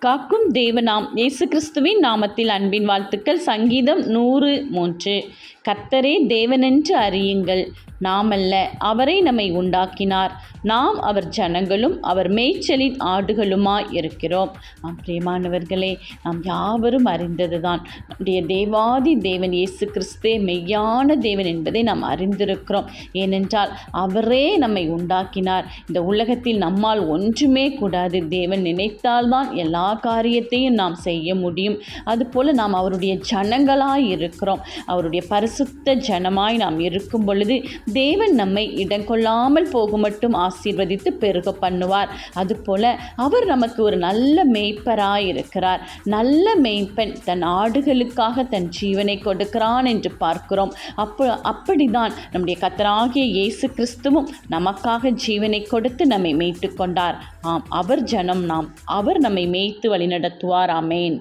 காக்கும் தேவனாம் இயேசு கிறிஸ்துவின் நாமத்தில் அன்பின் வாழ்த்துக்கள். சங்கீதம் 103. கர்த்தரே தேவனென்று அறியுங்கள், நாமல்ல, அவரே நம்மை உண்டாக்கினார். நாம் அவர் ஜனங்களும் அவர் மேய்ச்சலின் ஆடுகளுமாய் இருக்கிறோம். பிரியமானவர்களே, நாம் யாவரும் அறிந்ததுதான், நம்முடைய தேவாதி தேவன் இயேசு கிறிஸ்தே மெய்யான தேவன் என்பதை நாம் அறிந்திருக்கிறோம். ஏனென்றால் அவரே நம்மை உண்டாக்கினார். இந்த உலகத்தில் நம்மால் ஒன்றுமே கூடாது. தேவன் நினைத்தால்தான் எல்லா காரியத்தையும் நாம் செய்ய முடியும். அதுபோல் நாம் அவருடைய ஜனங்களாய் இருக்கிறோம். அவருடைய பரிசுத்த ஜனமாய் நாம் இருக்கும் பொழுது தேவன் நம்மை இடங்கொள்ளாமல் போக மட்டும் ஆசீர்வதித்து பெருக பண்ணுவார். அதுபோல அவர் நமக்கு ஒரு நல்ல மேய்ப்பராய் இருக்கிறார். நல்ல மேய்ப்பன் தன் ஆடுகளுக்காக தன் ஜீவனை கொடுக்கிறான் என்று பார்க்கிறோம். அப்படிதான் நம்முடைய கர்த்தராகிய இயேசு கிறிஸ்துவும் நமக்காக ஜீவனை கொடுத்து நம்மை மீட்டு கொண்டார். அவர் ஜனம் நாம். அவர் நம்மை மேய்த்து வழிநடத்துவார். ஆமேன்.